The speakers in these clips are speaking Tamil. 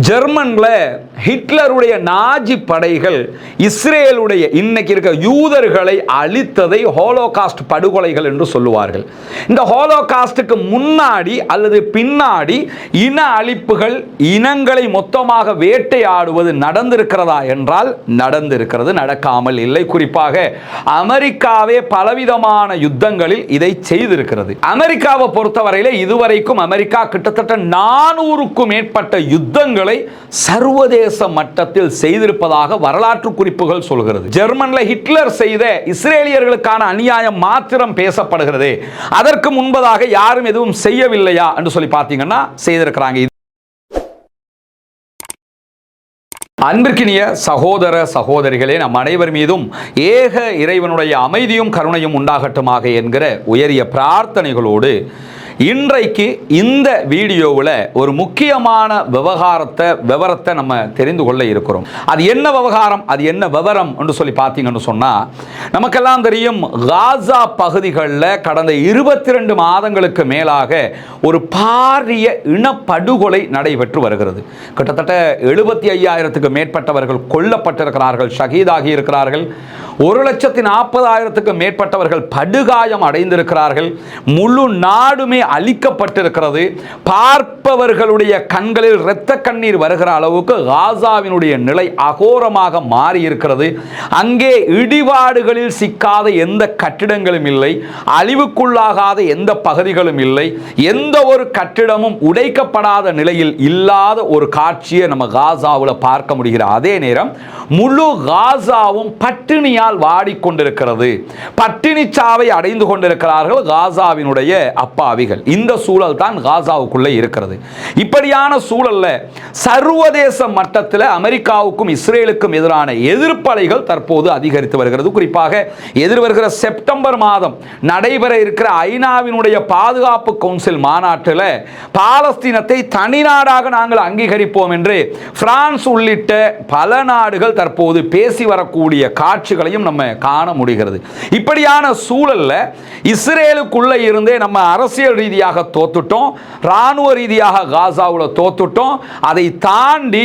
ஜெர்மன்ல ஹிட்லருடைய நாஜி படைகள் இஸ்ரேலுடைய இன்னைக்கு இருக்க யூதர்களை அழித்ததை ஹோலோகாஸ்ட் படுகொலைகள் என்று சொல்லுவார்கள். இந்த ஹோலோகாஸ்டுக்கு முன்னாடி அல்லது பின்னாடி இன அழிப்புகள், இனங்களை மொத்தமாக வேட்டையாடுவது நடந்திருக்கிறதா என்றால் நடந்திருக்கிறது, நடக்காமல் இல்லை. குறிப்பாக அமெரிக்காவே பலவிதமான யுத்தங்களில் இதை செய்திருக்கிறது. அமெரிக்காவை பொறுத்தவரையிலே இதுவரைக்கும் அமெரிக்கா கிட்டத்தட்ட 400க்கும் மேற்பட்ட யுத்தங்கள் சர்வதேச மட்டத்தில் செய்திருப்பதாக வரலாற்று குறிப்புகள் சொல்கிறது. ஜெர்மன்ல ஹிட்லர் செய்த இஸ்ரேலியர்களுக்கான அநியாயம் மாத்திரம் பேசப்படுகிறது. அதற்கு முன்பதாக யாரும் எதுவும் செய்யவில்லையா என்று சொல்லி பார்த்தீங்கன்னா செய்திருக்கிறாங்க. அன்பிற்கினிய சகோதர சகோதரிகளே, நம் அனைவர் மீதும் ஏக இறைவனுடைய அமைதியும் கருணையும் உண்டாகட்டுமாக என்கிற உயரிய பிரார்த்தனைகளோடு இன்றைக்கு இந்த வீடியோவில் ஒரு முக்கியமான விவரத்தை நம்ம தெரிந்து கொள்ள இருக்கிறோம். அது என்ன விவகாரம், அது என்ன விவரம் என்று சொல்லி பார்த்தீங்கன்னு சொன்னால், நமக்கெல்லாம் தெரியும் காசா பகுதிகளில் கடந்த 22 மாதங்களுக்கு மேலாக ஒரு பாரிய இனப்படுகொலை நடைபெற்று வருகிறது. கிட்டத்தட்ட 75,000க்கு மேற்பட்டவர்கள் கொல்லப்பட்டிருக்கிறார்கள், ஷஹீதாகி இருக்கிறார்கள். 1,40,000க்கு மேற்பட்டவர்கள் படுகாயம் அடைந்திருக்கிறார்கள். முழு நாடுமே அழிக்கப்பட்டிருக்கிறது. பார்ப்பவர்களுடைய கண்களில் இரத்த கண்ணீர் வருகிற அளவுக்கு காசாவினுடைய நிலை அகோரமாக மாறி இருக்கிறது. அங்கே இடிபாடுகளில் சிக்காத எந்த கட்டிடங்களும் இல்லை, அழிவுக்குள்ளாகாத எந்த பகுதிகளும் இல்லை, எந்த ஒரு கட்டிடமும் உடைக்கப்படாத நிலையில் இல்லாத ஒரு காட்சியை நம்ம காசாவில் பார்க்க முடிகிற அதே நேரம் முழு காசாவும் பட்டினியால் வாடிக்கொண்டிருக்கிறது. பட்டினி சாவை அடைந்து கொண்டிருக்கிறார்கள் காசாவினுடைய அப்பாவிகள். இந்த சூழல் தான் காசாவுக்குள்ளே இருக்கிறது. இப்படியான சூழல்ல சர்வதேச மட்டத்தில் அமெரிக்காவுக்கும் இஸ்ரேலுக்கும் எதிரான எதிர்ப்பலைகள் தற்போது அதிகரித்து வருகிறது. குறிப்பாக எதிர்வருகிற செப்டம்பர் மாதம் நடைபெற இருக்கிற ஐநாவினுடைய பாதுகாப்பு கவுன்சில் மாநாட்டில் பாலஸ்தீனத்தை தனி நாடாக நாங்கள் அங்கீகரிப்போம் என்று பிரான்ஸ் உள்ளிட்ட பல நாடுகள் தற்போது பேசி வரக்கூடிய காட்சிகளையும் நம்ம காண முடிகிறது. இப்படியான சூழல்ல இஸ்ரேலுக்குள்ள இருந்தே நம்ம அரசியல் ரீதியாக தோத்துட்டோம், ராணுவ ரீதியாக காசாவில் தோத்துட்டோம். அதை தாண்டி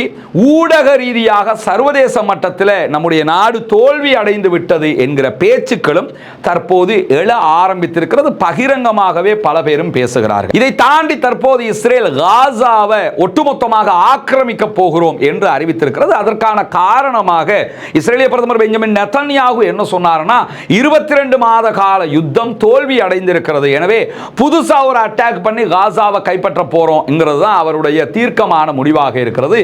ஊடக ரீதியாக சர்வதேச மட்டத்தில் நம்முடைய நாடு தோல்வி அடைந்து விட்டது என்கிற பேச்சுக்களும் தற்போது எழ ஆரம்பித்திருக்கிறது. பகிரங்கமாகவே பல பேரும் பேசுகிறார்கள். இதை தாண்டி தற்போது இஸ்ரேல் காசாவை ஒட்டுமொத்தமாக ஆக்கிரமிக்க போகிறோம் என்று அறிவித்திருக்கிறது. அதற்கான காரணமாக இஸ்ரேலிய பிரதமர் பெஞ்சமின் நெதன்யாகு என்ன சொன்னார்னா, 22 மாத கால யுத்தம் தோல்வி அடைந்திருக்கிறது, எனவே புதுசா ஒரு அட்டாக் பண்ணி காசாவை கைப்பற்ற போறோம்ங்கிறது தான் அவருடைய தீர்க்கமான முடிவாக இருக்கிறது.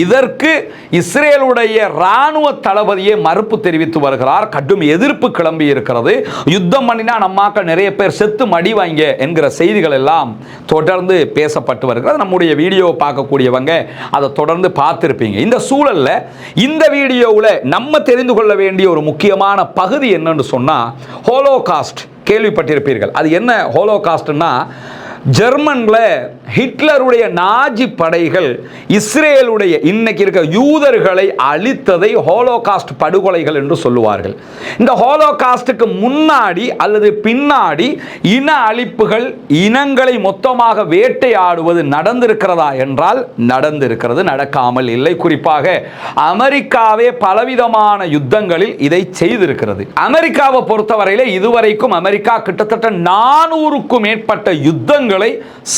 இதற்கு இஸ்ரேலுடைய ராணுவ தளபதியே மறுப்பு தெரிவித்து வருகிறார். கடும் எதிர்ப்பு கிளம்பி இருக்கிறது. யுத்தம் பண்ணினா நம்மாக்கள் நிறைய பேர் செத்து மடிவாங்க என்கிற செய்திகள் எல்லாம் தொடர்ந்து பேசப்பட்டு வருகிறது. நம்முடைய வீடியோவை பார்க்கக்கூடியவங்க அதை தொடர்ந்து பார்த்திருப்பீங்க. இந்த சூழல்ல இந்த வீடியோவில் நம்ம தெரிந்து கொள்ள வேண்டிய ஒரு முக்கியமான பகுதி என்னன்னு சொன்னா, ஹோலோகாஸ்ட் கேள்விப்பட்டிருப்பீர்கள். அது என்ன ஹோலோகாஸ்ட்னா, ஜெர்மன்ல ஹிட்லருடைய நாஜி படைகள் இஸ்ரேலுடைய இன்னைக்கு இருக்க யூதர்களை அழித்ததை ஹோலோகாஸ்ட் படுகொலைகள் என்று சொல்லுவார்கள். இந்த ஹோலோகாஸ்டுக்கு முன்னாடி அல்லது பின்னாடி இன அழிப்புகள், இனங்களை மொத்தமாக வேட்டையாடுவது நடந்திருக்கிறதா என்றால் நடந்திருக்கிறது, நடக்காமல் இல்லை. குறிப்பாக அமெரிக்காவே பலவிதமான யுத்தங்களில் இதை செய்திருக்கிறது. அமெரிக்காவை பொறுத்தவரையிலே இதுவரைக்கும் அமெரிக்கா கிட்டத்தட்ட 400க்கும் மேற்பட்ட யுத்தங்கள்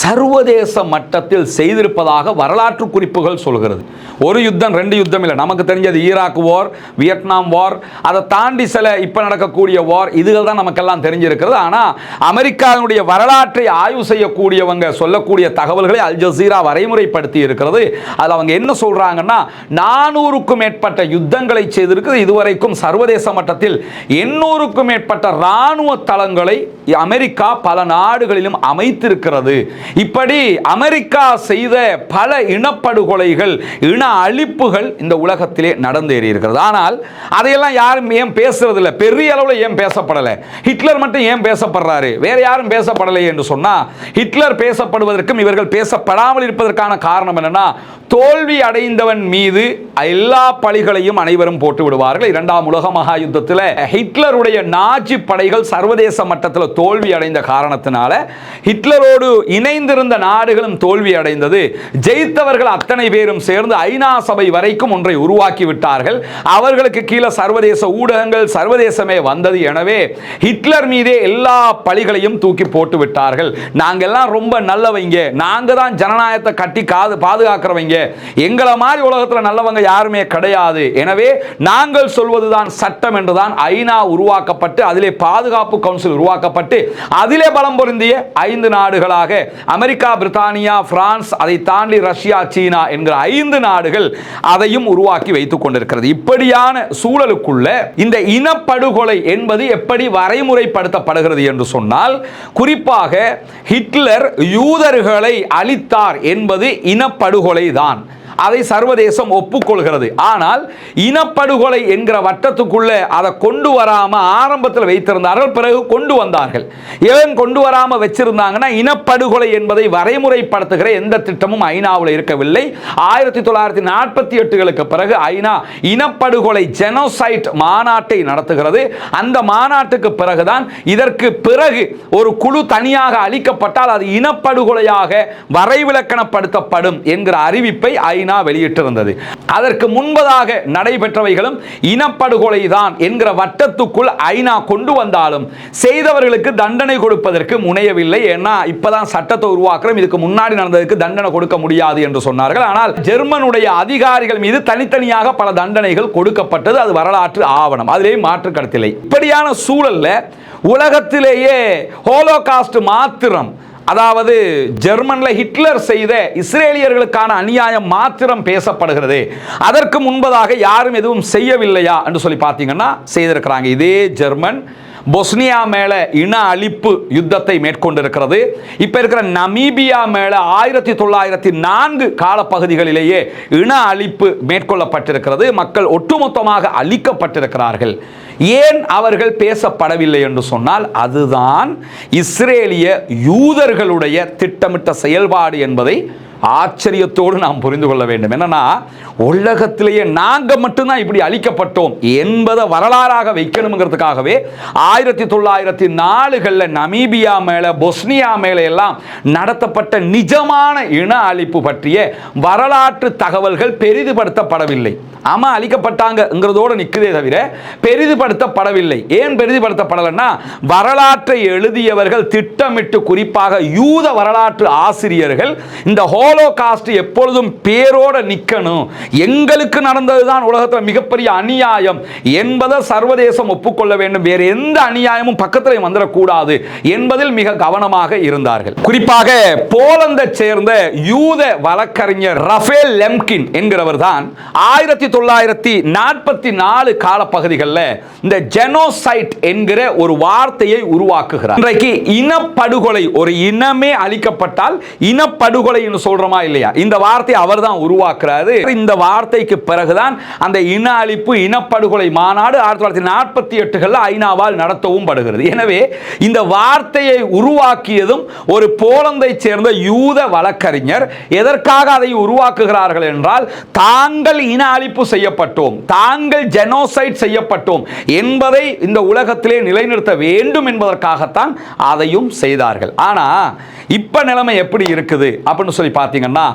சர்வதேச மட்டத்தில் செய்திருப்பதாக வரலாற்று குறிப்புகள் சொல்கிறது. ஒரு யுத்தம், 2 யுத்தம் இல்லை. நமக்கு தெரிஞ்சது ஈராக் வார், வியட்நாம் வார், அதை தாண்டி சில இப்ப நடக்கக்கூடிய வார், இதுகள் தான் நமக்கெல்லாம் தெரிஞ்சிருக்கிறது. ஆனா அமெரிக்காவுடைய வரலாற்றை ஆய்வு செய்யக்கூடியவங்க சொல்லக்கூடிய தகவல்களை அல் ஜசீரா வரைமுறைப்படுத்தி இருக்கிறது. அதில் அவங்க என்ன சொல்றாங்கன்னா, 400க்கும் மேற்பட்ட யுத்தங்களை செய்திருக்கிறது. இதுவரைக்கும் சர்வதேச மட்டத்தில் 800க்கும் மேற்பட்ட ராணுவ தளங்களை அமெரிக்கா பல நாடுகளிலும் அமைத்திருக்கிறது. இப்படி அமெரிக்கா செய்த பல இனப்படுகொலைகள், இன அழிப்புகள் இந்த உலகத்திலே நடந்தேறி இருக்கிறது. ஆனால் அதையெல்லாம் யாரும் ஏன் பேசுறது இல்லை, பெரிய அளவில் ஏன் பேசப்படலை? ஹிட்லர் மட்டும் ஏன் பேசப்படுறாரு, வேற யாரும் பேசப்படலை என்று சொன்னா, ஹிட்லர் பேசப்படுவதற்கும் இவர்கள் பேசப்படாமல் இருப்பதற்கான காரணம் என்னன்னா, தோல்வி அடைந்தவன் மீது எல்லா பழிகளையும் அனைவரும் போட்டு விடுவார்கள். இரண்டாம் உலக மகா யுத்தத்தில் ஹிட்லருடைய நாஜி படைகள் சர்வதேச மட்டத்தில் தோல்வி அடைந்த காரணத்தினால ஹிட்லரோடு இணைந்திருந்த நாடுகளும் தோல்வி அடைந்தது. ஜெயித்தவர்கள் அத்தனை பேரும் சேர்ந்து ஐநா சபை வரைக்கும் ஒன்றை உருவாக்கி விட்டார்கள். அவர்களுக்கு கீழே சர்வதேச ஊடகங்கள் சர்வதேசமே வந்தது. எனவே ஹிட்லர் மீதே எல்லா பழிகளையும் தூக்கி போட்டு விட்டார்கள். நாங்கெல்லாம் ரொம்ப நல்லவங்க, நாங்க தான் ஜனநாயகத்தை கட்டி பாதுகாக்கிறவங்க, எங்களை மாதிரி உலகத்தில் நல்லவங்க யாருமே கிடையாது, எனவே நாங்கள் சொல்வதுதான் சட்டம் என்றுதான் ஐநா உருவாக்கப்பட்டு அதிலே பாதுகாப்பு கவுன்சில் உருவாக்கப்பட்டு அதிலே பலம் பொருந்திய 5 நாடுகளாக அமெரிக்கா, பிரித்தானியா, பிரான்ஸ், அதை தாண்டி ரஷ்யா, சீனா என்கிற 5 நாடுகள் அதையும் உருவாக்கி வைத்துக் கொண்டிருக்கிறது. இப்படியான சூழலுக்குள்ள இந்த இனப்படுகொலை என்பது எப்படி வரைமுறைப்படுத்தப்படுகிறது என்று சொன்னால், குறிப்பாக ஹிட்லர் யூதர்களை அழித்தார் என்பது இனப்படுகொலை தான். அதை சர்வதேசம் ஒப்புக்கொள்கிறது. ஆனால் இனப்படுகொலை என்கிற வட்டத்துக்குள்ள அதை கொண்டு வராம ஆரம்பத்தில் வைத்திருந்தார்கள், பிறகு கொண்டு வந்தார்கள். ஏன் கொண்டு வராம வச்சிருந்தாங்கன்னா, இனப்படுகொலை என்பதை வரைமுறைப்படுத்துகிற எந்த திட்டமும் ஐநாவில் இருக்கவில்லை. 1948களுக்கு பிறகு ஐநா இனப்படுகொலை ஜெனோசைட் மாநாட்டை நடத்துகிறது. அந்த மாநாட்டுக்கு பிறகுதான் இதற்கு பிறகு ஒரு குழு தனியாக அளிக்கப்பட்டால் அது இனப்படுகொலையாக வரைவிலக்கணப்படுத்தப்படும் என்கிற அறிவிப்பை ஐநா வெளியிட்டிருந்தது. அதற்கு முன்பதாக நடைபெற்றவைகளும் இனப்படுகொலை தான் என்கிற வட்டத்துக்குள் ஐநா கொண்டு வந்தாலும் செய்தவர்களுக்கு தண்டனை கொடுப்பதற்கு முனையவில்லை. ஏன்னா இப்பதான் சட்டத்தை உருவாக்குறோம், இதுக்கு முன்னாடி நடந்ததுக்கு தண்டனை கொடுக்க முடியாது என்று சொன்னார்கள். ஆனால் ஜெர்மனுடைய அதிகாரிகள் மீது தனித்தனியாக பல தண்டனைகள் கொடுக்கப்பட்டது. அது வரலாற்று ஆவணம், அதிலே மாற்று கருத்தில்லை. இப்படியான சூழல்ல உலகத்திலேயே ஹோலோகாஸ்ட் மாத்திரம், அதாவது ஜெர்மன்ல ஹிட்லர் செய்த இஸ்ரேலியர்களுக்கான அநியாயம் மாத்திரம் பேசப்படுகிறது, அதற்கு முன்பதாக யாரும் எதுவும் செய்யவில்லையா என்று சொல்லி பார்த்தீங்கன்னா செய்திருக்கிறாங்க. இதே ஜெர்மன் பொஸ்னியா மேல இன அழிப்பு யுத்தத்தை மேற்கொண்டிருக்கிறது. இப்ப இருக்கிற நமீபியா மேல 1904 காலப்பகுதிகளிலேயே இன அழிப்பு மேற்கொள்ளப்பட்டிருக்கிறது. மக்கள் ஒட்டுமொத்தமாக அழிக்கப்பட்டிருக்கிறார்கள். ஏன் அவர்கள் பேசப்படவில்லை என்று சொன்னால், அதுதான் இஸ்ரேலிய யூதர்களுடைய திட்டமிட்ட செயல்பாடு என்பதை ஆச்சரியத்தோடு நாம் புரிந்து கொள்ள வேண்டும். என்னன்னா, உலகத்திலேயே நாங்கள் மட்டும்தான் இப்படி அழிக்கப்பட்டோம் என்பதை வரலாறாக வைக்கணுங்கிறதுக்காகவே 1904களில் நமீபியா மேல பொஸ்னியா மேல எல்லாம் நடத்தப்பட்ட நிஜமான இன அழிப்பு பற்றிய வரலாற்று தகவல்கள் பெரிதுபடுத்தப்படவில்லை. ஆமா, அழிக்கப்பட்டாங்கிறதோடு நிற்குதே தவிர பெரிதுபடுத்தப்படவில்லை. ஏன் பெரிதுபடுத்தப்படலைன்னா, வரலாற்றை எழுதியவர்கள் திட்டமிட்டு, குறிப்பாக யூத வரலாற்று ஆசிரியர்கள், இந்த ஹோலோகாஸ்ட் எப்பொழுதும் பேரோட நிற்கணும், எங்களுக்கு நடந்ததுதான் உலகத்தில் மிகப்பெரிய அநியாயம் என்பதை சர்வதேசம் ஒப்புக்கொள்ள வேண்டும், வேறு எந்த அநியாயமும் பக்கத்தில் வந்துடக்கூடாது என்பதில் மிக கவனமாக இருந்தார்கள். குறிப்பாக போலந்தை சேர்ந்த யூத வழக்கறிஞர் ரஃபேல் லெம்கின் என்கிறவர் தான் 1944 காலப்பகுதிகளில் இந்த ஜெனோசைட் என்கிற ஒரு வார்த்தையை உருவாக்குகிறார். இன்றைக்கு இனப்படுகொலை, ஒரு இனமே அழிக்கப்பட்டால் இனப்படுகொலை சொல்றோமா இல்லையா, இந்த வார்த்தை அவர் தான் உருவாக்குறாரு. இந்த வார்த்தைக்கு பிறகுதான் அந்த இன அழிப்பு இனப்படுகொலை மாநாடு 1948களில் ஐநாவால் நடத்தவும் படுகிறது. எனவே இந்த வார்த்தையை உருவாக்கியதும் ஒரு போலந்தை சேர்ந்த யூத வழக்கறிஞர். எதற்காக அதை உருவாக்குகிறார்கள் என்றால், தாங்கள் இன அழிப்பு செய்யப்பட்டோம், தாங்கள் ஜெனோசைட் செய்யப்பட்டோம் என்பதை இந்த உலகத்திலே நிலைநிறுத்த வேண்டும் என்பதற்காகத்தான் அதையும் செய்தார்கள். ஆனா இப்ப நிலைமை எப்படி இருக்குது அப்படின்னு சொல்லி பார்த்தீங்கன்னா,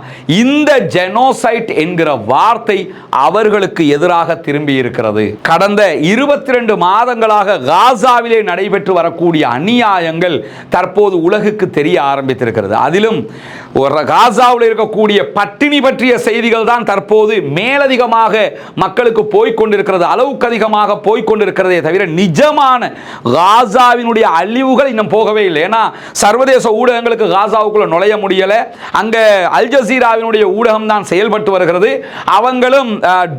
இந்த ஜெனோசைட் என்கிற வார்த்தை அவர்களுக்கு எதிராக திரும்பி இருக்கிறது. கடந்த 22 மாதங்களாக காசாவிலே நடைபெற்று வரக்கூடிய அநியாயங்கள் தற்போது உலகுக்கு தெரிய ஆரம்பித்திருக்கிறது. அதிலும் காசாவில் இருக்கக்கூடிய பட்டினி பற்றிய செய்திகள் தான் தற்போது மேலதிகமாக மக்களுக்கு போய்கொண்டிருக்கிறது, அளவுக்கு அதிகமாக போய்கொண்டிருக்கிறதே தவிர நிஜமான காசாவினுடைய அழிவுகள் இன்னும் போகவே இல்லை. ஏன்னா சர்வதேச ஊடகங்களுக்கு காசாவுக்குள்ள நுழைய முடியல. அங்க அல் ஜசீராவினுடைய ஊடகம் தான் செயல்பட்டு வருகிறது. அவங்களும்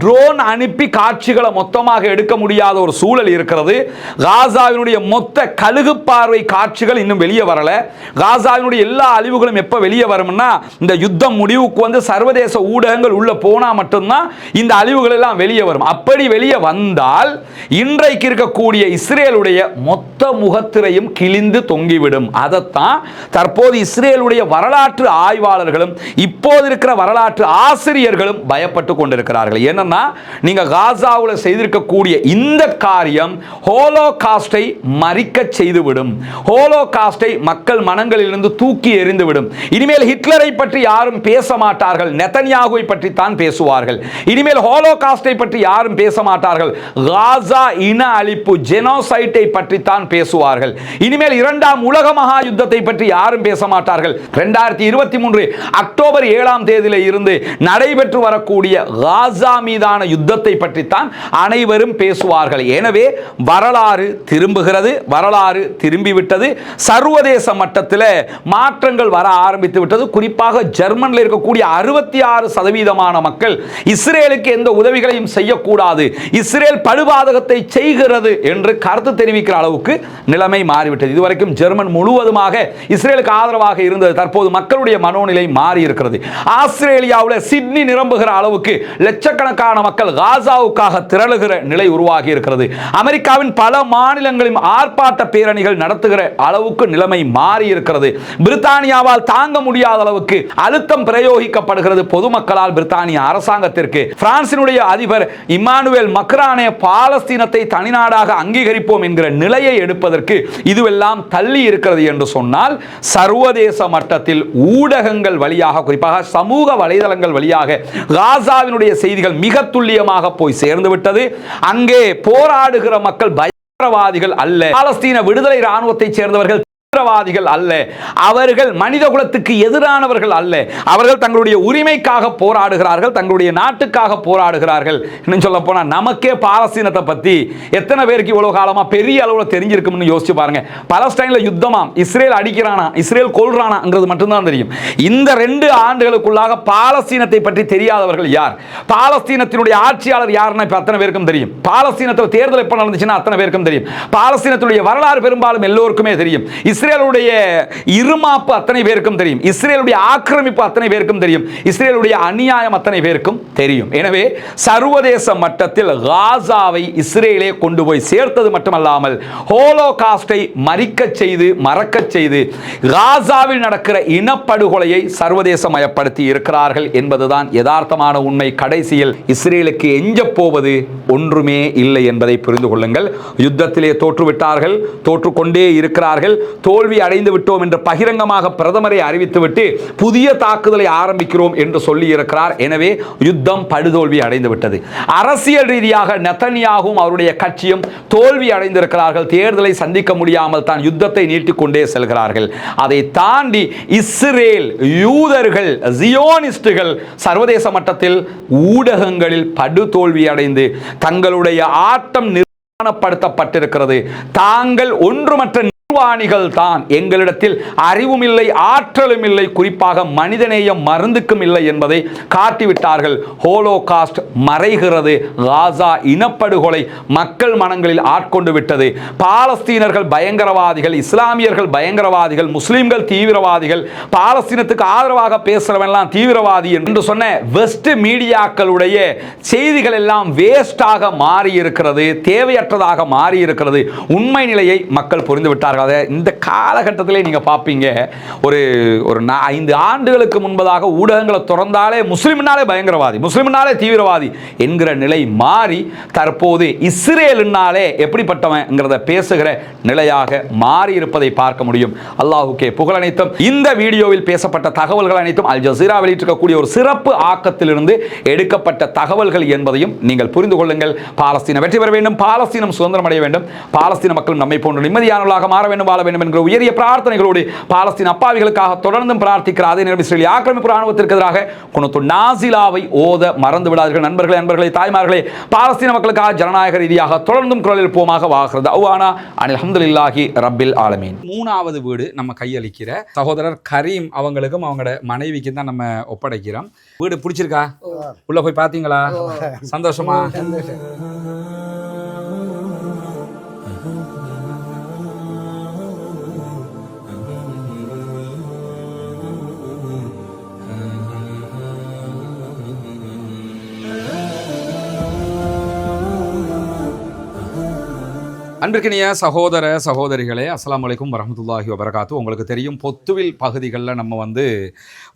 ட்ரோன் அனுப்பி காட்சிகளை மொத்தமாக எடுக்க முடியாத ஒரு சூழல் இருக்கிறது. காசாவினுடைய மொத்த கழுகு பார்வை காட்சிகள் இன்னும் வெளியே வரல. காசாவினுடைய எல்லா அழிவுகளும் எப்ப வெளியே வரும்னா, இந்த யுத்தம் முடிவுக்கு வந்து சர்வதேச ஊடகங்கள் உள்ள போனா மட்டும்தான் இந்த அழிவு பதிவுகள் எல்லாம் வெளியே வரும். அப்படி வெளியே வந்தால் இன்றைக்கு இருக்கக்கூடிய இஸ்ரேலுடைய மொத்த முகத்திரையும் கிழிந்து தொங்கிவிடும். அதைத்தான் தற்போது இஸ்ரேலுடைய வரலாற்று ஆய்வாளர்களும் இப்போது இருக்கிற வரலாற்று ஆசிரியர்களும் பயப்பட்டு கொண்டிருக்கிறார்கள். என்னன்னா, நீங்க காசாவில் செய்திருக்கக்கூடிய இந்த காரியம் ஹோலோகாஸ்டை மறிக்க செய்துவிடும். ஹோலோகாஸ்டை மக்கள் மனங்களிலிருந்து தூக்கி எறிந்துவிடும். இனிமேல் ஹிட்லரை பற்றி யாரும் பேச மாட்டார்கள், நெதன்யாகுவை பற்றி தான் பேசுவார்கள். இனிமேல் ஹோலோகாஸ்டை பற்றி யாரும் பேச மாட்டார்கள், காசா இன அழிப்பு ஜெனோசைட்டை பற்றி தான் பேசுவார்கள். இனிமேல் இரண்டாம் உலக மகா யுத்தத்தை பற்றி யாரும் பேச மாட்டார்கள். 2023 அக்டோபர் 7ஆம் தேதியில இருந்து நடைபெற்று வரக்கூடிய காசா மீதான யுத்தத்தை பற்றி தான் அனைவரும் பேசுவார்கள். எனவே வரலாறு திரும்புகிறது, வரலாறு திரும்பிவிட்டது. சர்வதேச மட்டத்தில் மாற்றங்கள் வர ஆரம்பித்து விட்டது. குறிப்பாக ஜெர்மனில் இருக்கக்கூடிய 66% மக்கள் இஸ்ரேலுக்கு எந்த உதவிகளையும் செய்யக்கூடாது, இஸ்ரேல் படுபாதகத்தை செய்கிறது என்று கருத்து தெரிவிக்கிற அளவுக்கு நிலைமை மாறிவிட்டது. இதுவரைக்கும் ஜெர்மன் முழுவதுமாக இஸ்ரேலுக்கு ஆதரவாக இருந்தது. தற்போது மக்களுடைய மனோநிலை மாறி இருக்கிறது. ஆஸ்திரேலியாவில் சிட்னி நிரம்புகிற அளவுக்கு லட்சக்கணக்கான மக்கள் காசாவுக்காக திரளுகிற நிலை உருவாகி இருக்கிறது. அமெரிக்காவின் பல மாநிலங்களிலும் ஆர்ப்பாட்ட பேரணிகள் நடத்துகிற அளவுக்கு நிலைமை மாறி இருக்கிறது. பிரித்தானியாவால் தாங்க முடியாத அளவுக்கு அழுத்தம் பிரயோகிக்கப்படுகிறது பொதுமக்களால் பிரித்தானிய அரசாங்கத்திற்கு. பிரான்சினுடைய அதிபர் இமானுவேல் மக்ரானே பாலஸ்தீனத்தை தனிநாடாக அங்கீகரிப்போம் என்கிற நிலையை எடுப்பதற்கு இதுவெல்லாம் தள்ளி இருக்கிறது என்று சொன்னால், சர்வதேச மட்டத்தில் ஊடகங்கள் வழியாக, குறிப்பாக சமூக வலைதளங்கள் வழியாக காசாவினுடைய செய்திகள் மிக துல்லியமாக போய் சேர்ந்து விட்டது. அங்கே போராடுகிற மக்கள் பயங்கரவாதிகள் அல்ல, பாலஸ்தீன விடுதலை இராணுவத்தை சேர்ந்தவர்கள் தீவிரவாதிகள் அல்ல, அவர்கள் மனித குலத்துக்கு எதிரானவர்கள் அல்ல, அவர்கள் தங்களுடைய உரிமைக்காக போராடுகிறார்கள், தங்களுடைய நாட்டுக்காக போராடுகிறார்கள். இன்னும் சொல்ல போனா நமக்கே பாலஸ்தீனத்தை பத்தி எத்தனை பேருக்கு இவ்வளவு காலமா பெரிய அளவில் தெரிஞ்சிருக்கும்னு யோசிச்சு பாருங்க. பாலஸ்தீன்ல யுத்தமா, இஸ்ரேல் அடிக்கிறானா, இஸ்ரேல் கொல்றானாங்கிறது மட்டும்தான் தெரியும். இந்த 2 ஆண்டுகளுக்குள்ளாக பாலஸ்தீனத்தை பற்றி தெரியாதவர்கள் யார்? பாலஸ்தீனத்தினுடைய ஆட்சியாளர் யாருன்னா இப்ப அத்தனை பேருக்கும் தெரியும். பாலஸ்தீனத்தில் தேர்தல் எப்ப நடந்துச்சுன்னா அத்தனை பேருக்கும் தெரியும். பாலஸ்தீனத்துடைய வரலாறு பெரும்பாலும் எல்லோருக்குமே தெரியும். இஸ்ரேலுடைய இருமாப்பு அத்தனை பேருக்கும் தெரியும். இஸ்ரேலுடைய ஆக்கிரமிப்பு அத்தனை பேருக்கும் தெரியும். இஸ்ரேலுடைய அநியாயம் அத்தனை பேருக்கும் தெரியும். எனவே சர்வதேச மட்டத்தில் காசாவை இஸ்ரேலே கொண்டு போய் சேர்த்தது மட்டுமல்லாமல் ஹோலோகாஸ்டை மறிக்க செய்து மறக்க செய்து காசாவில் நடக்கிற இனப்படுகொலையை சர்வதேசமயப்படுத்தி இருக்கிறார்கள் என்பதுதான் யதார்த்தமான உண்மை. கடைசியில் இஸ்ரேலுக்கு எஞ்ச போவது ஒன்றுமே இல்லை என்பதை புரிந்து கொள்ளுங்கள். யுத்தத்திலே தோற்றுவிட்டார்கள், தோற்றுக்கொண்டே இருக்கிறார்கள். தோல்வி அடைந்து விட்டோம் என்று பகிரங்கமாக பிரதமரை அறிவித்துவிட்டு புதிய தாக்குதலை ஆரம்பிக்கிறோம் என்று சொல்லி இருக்கிறார். எனவே யுத்தம் படுதோல்வி அடைந்து விட்டது. அரசியல் ரீதியாக நெதன்யாகும் அவருடைய கட்சியும் தோல்வி அடைந்திருக்கிறார்கள். தேர்தலை சந்திக்க முடியாமல் தான் யுத்தத்தை நீட்டிக்கொண்டே செல்கிறார்கள். அதை தாண்டி இஸ்ரேல் யூதர்கள், ஜியோனிஸ்டுகள் சர்வதேச மட்டத்தில் ஊடகங்களில் படுதோல்வி அடைந்து தங்களுடைய ஆட்டம் நிர்மாணப்படுத்தப்பட்டிருக்கிறது. தாங்கள் ஒன்றுமற்ற நிர்வாணிகள் தான், எங்களிடத்தில் அறிவும் இல்லை, ஆற்றலும் இல்லை, குறிப்பாக மனிதநேயம் மருந்துக்கும் இல்லை என்பதை காட்டிவிட்டார்கள். ஹோலோகாஸ்ட் மறைகிறது. காசா இனப்படுகொலை மக்கள் மனங்களில் ஆட்கொண்டு விட்டது. பாலஸ்தீனர்கள் பயங்கரவாதிகள், இஸ்லாமியர்கள் பயங்கரவாதிகள், முஸ்லிம்கள் தீவிரவாதிகள், பாலஸ்தீனத்துக்கு ஆதரவாக பேசுறவெல்லாம் தீவிரவாதி என்று சொன்ன வெஸ்ட் மீடியாக்களுடைய செய்திகள் எல்லாம் வேஸ்டாக மாறி இருக்கிறது, தேவையற்றதாக மாறி இருக்கிறது. உண்மை நிலையை மக்கள் புரிந்துவிட்டார்கள். இந்த காலகட்டத்திலே நீங்க பாப்பீங்க, ஒரு 5 ஆண்டுகளுக்கு முன்பதாக ஊடகங்களை திறந்தாலே முஸ்லிம்னாலே பயங்கரவாதி, முஸ்லிம்னாலே தீவிரவாதி என்கிற நிலை மாறி தற்போது இஸ்ரேல்னாலே எப்படிப்பட்டவங்கிறத பேசுகிற நிலையாக மாறி இருப்பதை பார்க்க முடியும். அல்லாஹுக்கே புகழ் அனைத்தும். இந்த வீடியோவில் பேசப்பட்ட தகவல்கள் அனைத்தும் அல் ஜசீரா வெளியிட்டிருக்கக்கூடிய ஒரு சிறப்பு ஆக்கத்திலிருந்து எடுக்கப்பட்ட தகவல்கள் என்பதையும் நீங்கள் புரிந்து கொள்ளுங்கள். பாலஸ்தீனம் வெற்றி பெற வேண்டும், பாலஸ்தீனம் சுதந்திரம் அடைய வேண்டும், பாலஸ்தீன மக்களும் நம்மை போன்ற நிம்மதியானவர்களாக மாற வேண்டும், வாழ வேண்டும் என்கிற உயரிய பிரார்த்தனைகளோடு பாலஸ்தீன அப்பாவிகளுக்காக தொடர்ந்தும் பிரார்த்திக்கிறார். அதே நேரம் இஸ்ரேல் ஆக்கிரமிப்பு ராணுவத்திற்கு எதிராக குனூத்து நாசிலாவை ஓத மறந்து விடாதீர்கள். நண்பர்களே, தாய்மார்களே, பாலஸ்தீன மக்களுக்காக ஜனநாயக ரீதியாக தொடர்ந்தும் குரல் எழுப்புவோமாக. வாகிறது அவ்வானா அனில் அல்ஹம்துலில்லாஹி ரப்பில் ஆலமீன். 3வது வீடு நம்ம கையளிக்கிற சகோதரர் கரீம் அவங்களுக்கும் அவங்களோட மனைவிக்கு தான் நம்ம ஒப்படைக்கிறோம். வீடு பிடிச்சிருக்கா? உள்ள போய் பாத்தீங்களா? சந்தோஷமா? அன்பிற்கினிய சகோதர சகோதரிகளே, அஸ்ஸலாமு அலைக்கும் வரஹ்மத்துல்லாஹி வபரகாத்து. உங்களுக்கு தெரியும், பொத்துவில் பகுதிகளில் நம்ம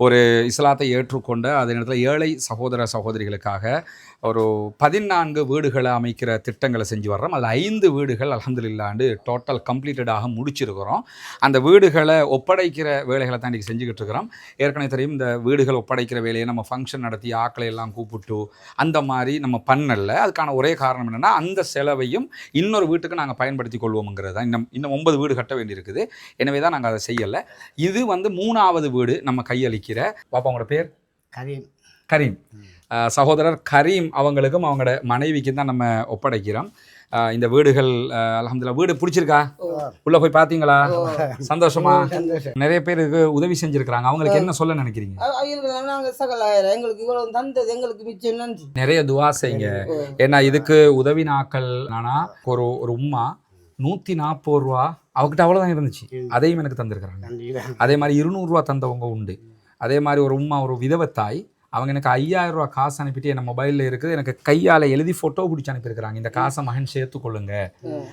ஒரு இஸ்லாத்தை ஏற்றுக்கொண்ட அதே நேரத்தில் ஏழை சகோதர சகோதரிகளுக்காக ஒரு 14 வீடுகளை அமைக்கிற திட்டங்களை செஞ்சு வர்றோம். அதில் 5 வீடுகள் அல்ஹம்துலில்லாஹ் டோட்டல் கம்ப்ளீட்டடாக முடிச்சிருக்கிறோம். அந்த வீடுகளை ஒப்படைக்கிற வேலைகளை தான் இன்றைக்கி செஞ்சுக்கிட்டு இருக்கிறோம். ஏற்கனவே தெரியும், இந்த வீடுகள் ஒப்படைக்கிற வேலையை நம்ம ஃபங்க்ஷன் நடத்தி ஆக்களை எல்லாம் கூப்பிட்டு அந்த மாதிரி நம்ம பண்ணல. அதுக்கான ஒரே காரணம் என்னென்னா, அந்த செலவையும் இன்னொரு வீட்டுக்கு நாங்கள் பயன்படுத்தி கொள்வோம்ங்கிறது தான். இன்னும் 9 வீடு கட்ட வேண்டியிருக்குது. எனவே தான் நாங்கள் அதை செய்யலை. இது 3வது வீடு நம்ம கையளிக்கிற. பாப்பா, உங்களோட பேர்? கரீம். சகோதரர் கரீம் அவங்களுக்கும் அவங்களோட மனைவிக்கும் தான் நம்ம ஒப்படைக்கிறோம். இந்த வீடுகள் அல்ஹம்துலில்லாஹ். வீடு பிடிச்சிருக்கா? உள்ள போய் பார்த்தீங்களா? சந்தோஷமா? நிறைய பேருக்கு உதவி செஞ்சிருக்கிறாங்க. அவங்களுக்கு என்ன சொல்ல நினைக்கிறீங்க? நிறைய துவா செய்யுங்க. ஏன்னா இதுக்கு உதவி நாட்கள் ஒரு உம்மா 140 ரூபா அவகிட்ட அவ்வளோதான் இருந்துச்சு, அதையும் எனக்கு தந்திருக்கிறாங்க. அதே மாதிரி 200 ரூபா தந்தவங்க உண்டு. அதே மாதிரி ஒரு உம்மா, ஒரு விதவத்தாய், அவங்க எனக்கு 5000 ரூபா காசு அனுப்பிட்டு என் மொபைலில் இருக்குது, எனக்கு கையால் எழுதி ஃபோட்டோ பிடிச்சி அனுப்பியிருக்கிறாங்க. இந்த காசை மகன் சேர்த்துக்கொள்ளுங்க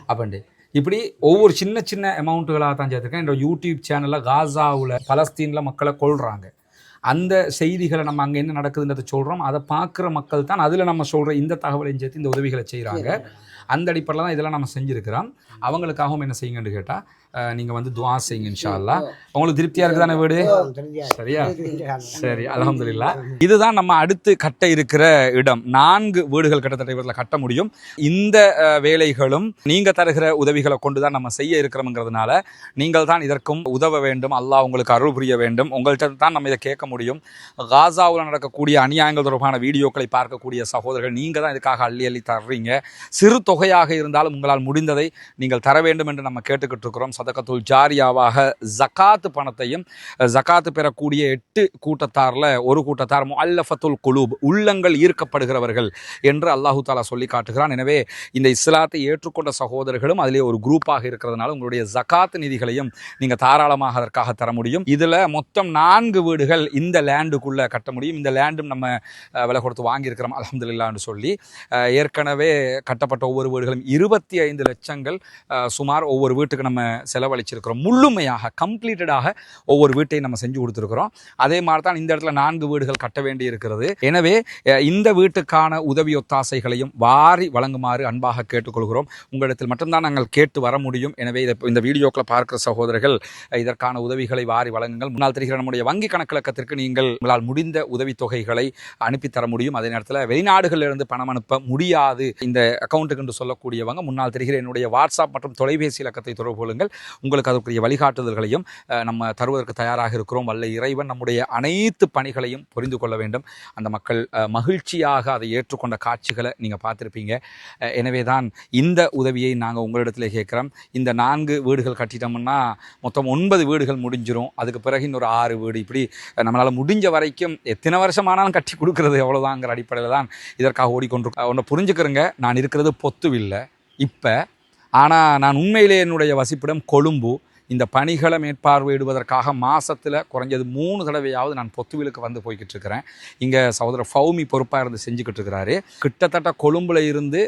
அப்படின்ட்டு. இப்படி ஒவ்வொரு சின்ன சின்ன அமௌண்ட்டுகளாக தான் சேர்த்துருக்கேன். என்னோட யூடியூப் சேனலில் காசாவில் பலஸ்தீனில் மக்களை கொள்கிறாங்க, அந்த செய்திகளை நம்ம அங்கே என்ன நடக்குதுன்றதை சொல்கிறோம். அதை பார்க்குற மக்கள் தான் அதில் நம்ம சொல்கிற இந்த தகவலையும் சேர்த்து இந்த உதவிகளை செய்கிறாங்க. அந்த அடிப்படையில் தான் இதெல்லாம் நம்ம செஞ்சுருக்கிறோம். அவங்களுக்காகவும் என்ன செய்யுங்கன்னு கேட்டால், நீங்கள் துஆ செய்யுங்க இன்ஷா அல்லாஹ். உங்களுக்கு திருப்தியாக இருக்குதானே வீடு? சரியா? சரி, அல்ஹம்துலில்லாஹ். இதுதான் நம்ம அடுத்து கட்ட இருக்கிற இடம். 4 வீடுகள் கிட்டத்தட்ட இவரில் கட்ட முடியும். இந்த வேலைகளும் நீங்கள் தருகிற உதவிகளை கொண்டு தான் நம்ம செய்ய இருக்கிறோம்ங்கிறதுனால நீங்கள் தான் இதற்கும் உதவ வேண்டும். அல்லாஹ் உங்களுக்கு அருள் புரிய வேண்டும். உங்கள்கிட்ட தான் நம்ம இதை கேட்க முடியும். காசாவில் நடக்கக்கூடிய அநியாயங்கள் தொடர்பான வீடியோக்களை பார்க்கக்கூடிய சகோதரர்கள் நீங்கள் தான் இதுக்காக அள்ளி அள்ளி தர்றீங்க. சிறு தொகையாக இருந்தாலும் உங்களால் முடிந்ததை நீங்கள் தர வேண்டும் என்று நம்ம கேட்டுக்கிட்டு இருக்கிறோம். சதகத்துல் ஜாரியாவாக ஜகாத்து பணத்தையும், ஜகாத்து பெறக்கூடிய 8 கூட்டத்தாரில் ஒரு கூட்டத்தார் முஅல்லஃபத்துல் குலூப், உள்ளங்கள் ஈர்க்கப்படுகிறவர்கள் என்று அல்லாஹு தாலா சொல்லி காட்டுகிறான். எனவே இந்த இஸ்லாத்தை ஏற்றுக்கொண்ட சகோதரர்களும் அதிலே ஒரு குரூப்பாக இருக்கிறதுனால உங்களுடைய ஜகாத்து நிதிகளையும் நீங்கள் தாராளமாக அதற்காக தர முடியும். இதில் மொத்தம் 4 வீடுகள் இந்த லேண்டுக்குள்ளே கட்ட முடியும். இந்த லேண்டும் நம்ம விலை கொடுத்து வாங்கியிருக்கிறோம் அல்ஹம்துலில்லாஹ்னு சொல்லி. ஏற்கனவே கட்டப்பட்ட ஒவ்வொரு வீடுகளும் 25 லட்சங்கள் சுமார் ஒவ்வொரு வீட்டுக்கு நம்ம செலவழிச்சிருக்கிறோம். முழுமையாக கம்ப்ளீட்டடாக ஒவ்வொரு வீட்டையும் நம்ம செஞ்சு கொடுத்துருக்கிறோம். அதே மாதிரி தான் இந்த இடத்துல 4 வீடுகள் கட்ட வேண்டி இருக்கிறது. எனவே இந்த வீட்டுக்கான உதவி ஒத்தாசைகளையும் வாரி வழங்குமாறு அன்பாக கேட்டுக்கொள்கிறோம். உங்களிடத்தில் மட்டும்தான் நாங்கள் கேட்டு வர முடியும். எனவே இந்த வீடியோக்களை பார்க்கிற சகோதரர்கள் இதற்கான உதவிகளை வாரி வழங்குங்கள். முன்னால் தெரிகிற நம்முடைய வங்கி கணக்கிலக்கத்திற்கு நீங்கள் உங்களால் முடிந்த உதவி தொகைகளை அனுப்பித்தர முடியும். அதே நேரத்தில் வெளிநாடுகளிலிருந்து பணம் அனுப்ப முடியாது இந்த அக்கௌண்ட்டுக்கு என்று சொல்லக்கூடியவங்க முன்னால் தெரிகிற என்னுடைய வாட்ஸ்அப் மற்றும் தொலைபேசி இலக்கத்தை தொடர்பு கொள்ளுங்கள். உங்களுக்கு அதற்குரிய வழிகாட்டுதல்களையும் நம்ம தருவதற்கு தயாராக இருக்கிறோம். வல்ல இறைவன் நம்முடைய அனைத்து பணிகளையும் புரிந்து கொள்ள வேண்டும். அந்த மக்கள் மகிழ்ச்சியாக அதை ஏற்றுக்கொண்ட காட்சிகளை நீங்கள் பார்த்துருப்பீங்க. எனவே தான் இந்த உதவியை நாங்கள் உங்களிடத்தில் கேட்குறோம். இந்த 4 வீடுகள் கட்டிட்டோம்னா மொத்தம் 9 வீடுகள் முடிஞ்சிடும். அதுக்கு பிறகு இன்னொரு 6 வீடு, இப்படி நம்மளால் முடிஞ்ச வரைக்கும் எத்தனை வருஷமானாலும் கட்டி கொடுக்கறது எவ்வளோதாங்கிற அடிப்படையில் தான் இதற்காக ஓடிக்கொண்டிருக்கோம். ஒன்று புரிஞ்சுக்கிறேங்க, நான் இருக்கிறது பொத்துவில்லை இப்போ, ஆனால் நான் உண்மையிலே என்னுடைய வசிப்பிடம் கொழும்பு. இந்த பணிகளை மேற்பார்வையிடுவதற்காக மாதத்தில் குறைஞ்சது 3 தடவையாவது நான் பொத்துவிலுக்கு வந்து போய்கிட்டு இருக்கிறேன். இங்கே சகோதரர் ஃபௌமி பொறுப்பாக இருந்து செஞ்சுக்கிட்டு இருக்கிறாரு. கிட்டத்தட்ட கொழும்புல இருந்து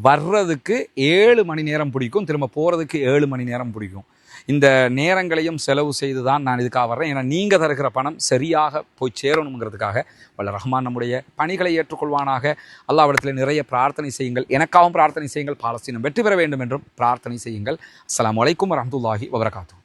வர்றதுக்கு 7 மணி நேரம் பிடிக்கும், திரும்ப போகிறதுக்கு 7 மணி நேரம் பிடிக்கும். இந்த நேரங்களையும் செலவு செய்து தான் நான் இதுக்காக வர்றேன். ஏன்னா நீங்கள் தருகிற பணம் சரியாக போய் சேரணுங்கிறதுக்காக வல்ல ரஹ்மான் நம்முடைய பணிகளை ஏற்றுக்கொள்வானாக. அல்லாஹ்விடத்தில் நிறைய பிரார்த்தனை செய்யுங்கள். எனக்காகவும் பிரார்த்தனை செய்யுங்கள். பாலஸ்தீனம் வெற்றி பெற வேண்டும் என்றும் பிரார்த்தனை செய்யுங்கள். அஸ்ஸலாமு அலைக்கும் வரஹ்மத்துல்லாஹி வபரகாத்துஹு.